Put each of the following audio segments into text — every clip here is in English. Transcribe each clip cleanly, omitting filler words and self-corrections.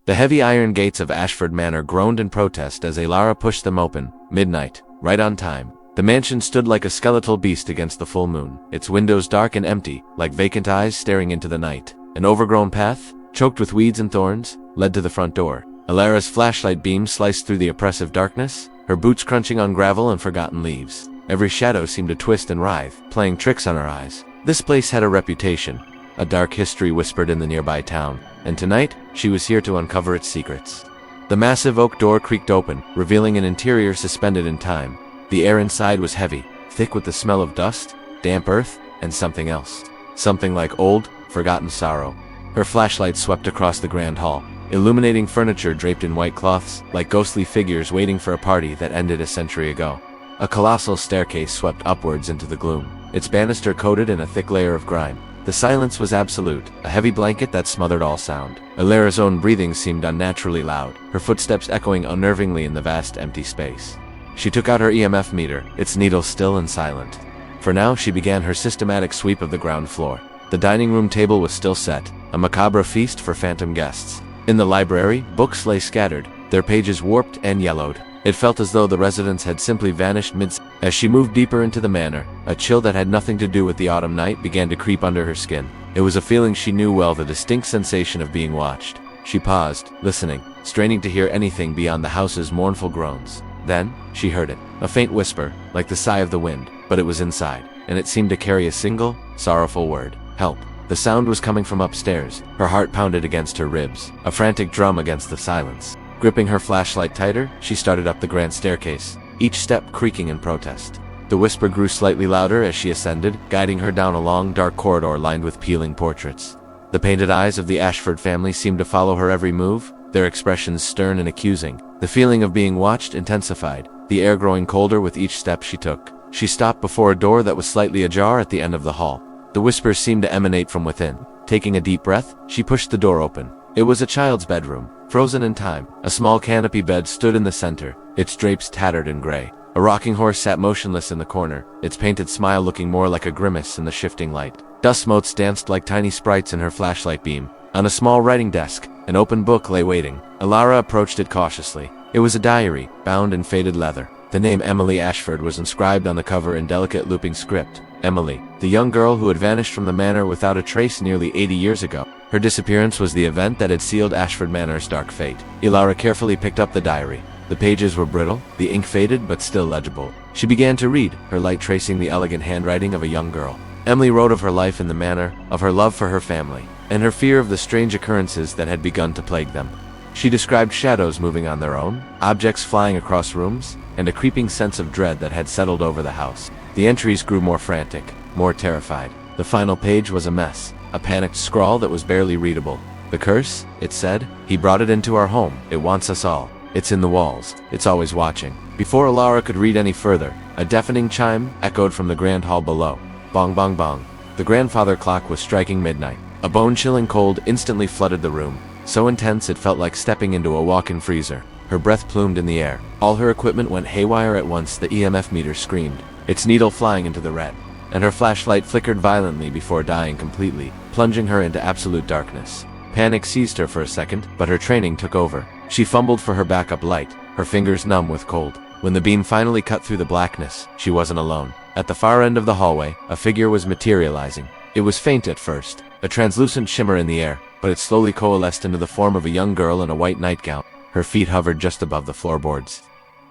The heavy iron gates of Ashford Manor groaned in protest as Elara pushed them open. Midnight, right on time. The mansion stood like a skeletal beast against the full moon, its windows dark and empty, like vacant eyes staring into the night. An overgrown path, choked with weeds and thorns, led to the front door. Elara's flashlight beam sliced through the oppressive darkness, her boots crunching on gravel and forgotten leaves. Every shadow seemed to twist and writhe, playing tricks on her eyes. This place had a reputation. A dark history whispered in the nearby town, and tonight, she was here to uncover its secrets. The massive oak door creaked open, revealing an interior suspended in time. The air inside was heavy, thick with the smell of dust, damp earth, and something else. Something like old, forgotten sorrow. Her flashlight swept across the grand hall, illuminating furniture draped in white cloths, like ghostly figures waiting for a party that ended a century ago. A colossal staircase swept upwards into the gloom, its banister coated in a thick layer of grime. The silence was absolute, a heavy blanket that smothered all sound. Elara's own breathing seemed unnaturally loud, her footsteps echoing unnervingly in the vast empty space. She took out her EMF meter, its needle still and silent. For now, she began her systematic sweep of the ground floor. The dining room table was still set, a macabre feast for phantom guests. In the library, books lay scattered, their pages warped and yellowed. It felt as though the residents had simply vanished As she moved deeper into the manor, a chill that had nothing to do with the autumn night began to creep under her skin. It was a feeling she knew well, the distinct sensation of being watched. She paused, listening, straining to hear anything beyond the house's mournful groans. Then, she heard it, a faint whisper, like the sigh of the wind, but it was inside, and it seemed to carry a single, sorrowful word: help. The sound was coming from upstairs. Her heart pounded against her ribs, a frantic drum against the silence. Gripping her flashlight tighter, she started up the grand staircase, each step creaking in protest. The whisper grew slightly louder as she ascended, guiding her down a long, dark corridor lined with peeling portraits. The painted eyes of the Ashford family seemed to follow her every move, their expressions stern and accusing. The feeling of being watched intensified, the air growing colder with each step she took. She stopped before a door that was slightly ajar at the end of the hall. The whispers seemed to emanate from within. Taking a deep breath, she pushed the door open. It was a child's bedroom, frozen in time. A small canopy bed stood in the center, its drapes tattered and gray. A rocking horse sat motionless in the corner, its painted smile looking more like a grimace in the shifting light. Dust motes danced like tiny sprites in her flashlight beam. On a small writing desk, an open book lay waiting. Elara approached it cautiously. It was a diary, bound in faded leather. The name Emily Ashford was inscribed on the cover in delicate looping script. Emily, the young girl who had vanished from the manor without a trace nearly 80 years ago. Her disappearance was the event that had sealed Ashford Manor's dark fate. Elara carefully picked up the diary. The pages were brittle, the ink faded but still legible. She began to read, her light tracing the elegant handwriting of a young girl. Emily wrote of her life in the manor, of her love for her family, and her fear of the strange occurrences that had begun to plague them. She described shadows moving on their own, objects flying across rooms, and a creeping sense of dread that had settled over the house. The entries grew more frantic, more terrified. The final page was a mess, a panicked scrawl that was barely readable. The curse, it said, he brought it into our home. It wants us all. It's in the walls. It's always watching. Before Elara could read any further, a deafening chime echoed from the grand hall below. Bong bong bong. The grandfather clock was striking midnight. A bone-chilling cold instantly flooded the room, so intense it felt like stepping into a walk-in freezer. Her breath plumed in the air. All her equipment went haywire at once. The EMF meter screamed, its needle flying into the red, and her flashlight flickered violently before dying completely, plunging her into absolute darkness. Panic seized her for a second, but her training took over. She fumbled for her backup light, her fingers numb with cold. When the beam finally cut through the blackness, she wasn't alone. At the far end of the hallway, a figure was materializing. It was faint at first, a translucent shimmer in the air, but it slowly coalesced into the form of a young girl in a white nightgown. Her feet hovered just above the floorboards.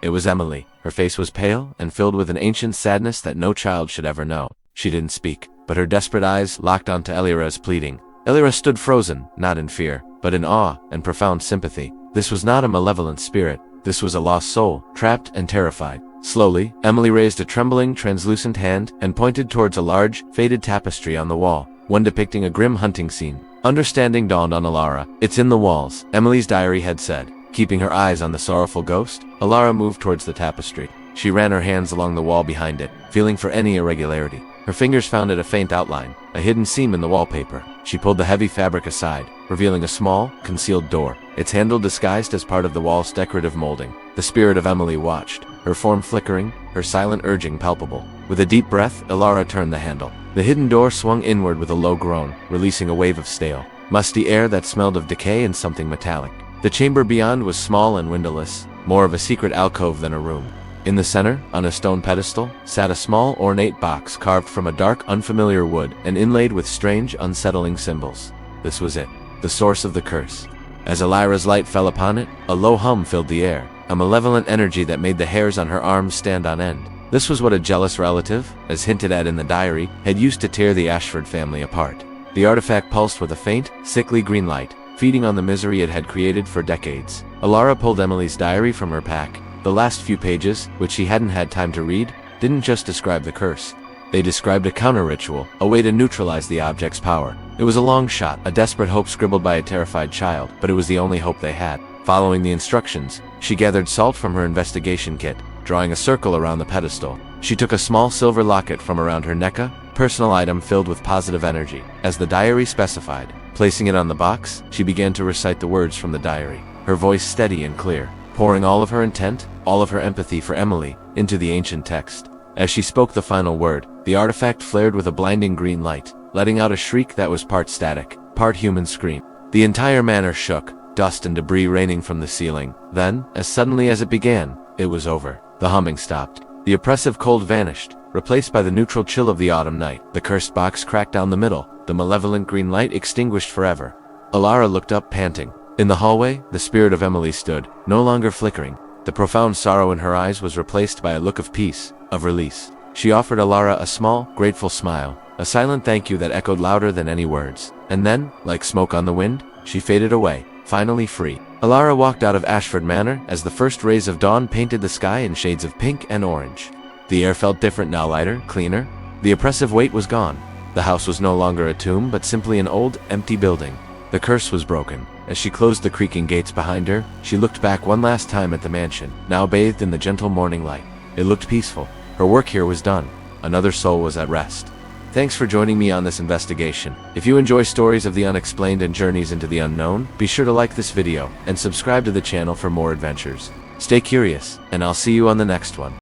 It was Emily. Her face was pale and filled with an ancient sadness that no child should ever know. She didn't speak, but her desperate eyes locked onto Elara's pleading. Elara stood frozen, not in fear, but in awe and profound sympathy. This was not a malevolent spirit. This was a lost soul, trapped and terrified. Slowly, Emily raised a trembling, translucent hand and pointed towards a large, faded tapestry on the wall, one depicting a grim hunting scene. Understanding dawned on Elara. It's in the walls, Emily's diary had said. Keeping her eyes on the sorrowful ghost, Elara moved towards the tapestry. She ran her hands along the wall behind it, feeling for any irregularity. Her fingers found a faint outline, a hidden seam in the wallpaper. She pulled the heavy fabric aside, revealing a small, concealed door, its handle disguised as part of the wall's decorative molding. The spirit of Emily watched, her form flickering, her silent urging palpable. With a deep breath, Elara turned the handle. The hidden door swung inward with a low groan, releasing a wave of stale, musty air that smelled of decay and something metallic. The chamber beyond was small and windowless, more of a secret alcove than a room. In the center, on a stone pedestal, sat a small, ornate box carved from a dark, unfamiliar wood and inlaid with strange, unsettling symbols. This was it, the source of the curse. As Elira's light fell upon it, a low hum filled the air, a malevolent energy that made the hairs on her arms stand on end. This was what a jealous relative, as hinted at in the diary, had used to tear the Ashford family apart. The artifact pulsed with a faint, sickly green light, feeding on the misery it had created for decades. Elara pulled Emily's diary from her pack. The last few pages, which she hadn't had time to read, didn't just describe the curse. They described a counter-ritual, a way to neutralize the object's power. It was a long shot, a desperate hope scribbled by a terrified child, but it was the only hope they had. Following the instructions, she gathered salt from her investigation kit, drawing a circle around the pedestal. She took a small silver locket from around her neck, a personal item filled with positive energy, as the diary specified. Placing it on the box, she began to recite the words from the diary, her voice steady and clear, pouring all of her intent, all of her empathy for Emily, into the ancient text. As she spoke the final word, the artifact flared with a blinding green light, letting out a shriek that was part static, part human scream. The entire manor shook, dust and debris raining from the ceiling. Then, as suddenly as it began, it was over. The humming stopped. The oppressive cold vanished, replaced by the neutral chill of the autumn night. The cursed box cracked down the middle, the malevolent green light extinguished forever. Elara looked up, panting. In the hallway, the spirit of Emily stood, no longer flickering. The profound sorrow in her eyes was replaced by a look of peace, of release. She offered Elara a small, grateful smile, a silent thank you that echoed louder than any words. And then, like smoke on the wind, she faded away, finally free. Elara walked out of Ashford Manor as the first rays of dawn painted the sky in shades of pink and orange. The air felt different now, lighter, cleaner. The oppressive weight was gone. The house was no longer a tomb, but simply an old, empty building. The curse was broken. As she closed the creaking gates behind her, she looked back one last time at the mansion, now bathed in the gentle morning light. It looked peaceful. Her work here was done. Another soul was at rest. Thanks for joining me on this investigation. If you enjoy stories of the unexplained and journeys into the unknown, be sure to like this video and subscribe to the channel for more adventures. Stay curious, and I'll see you on the next one.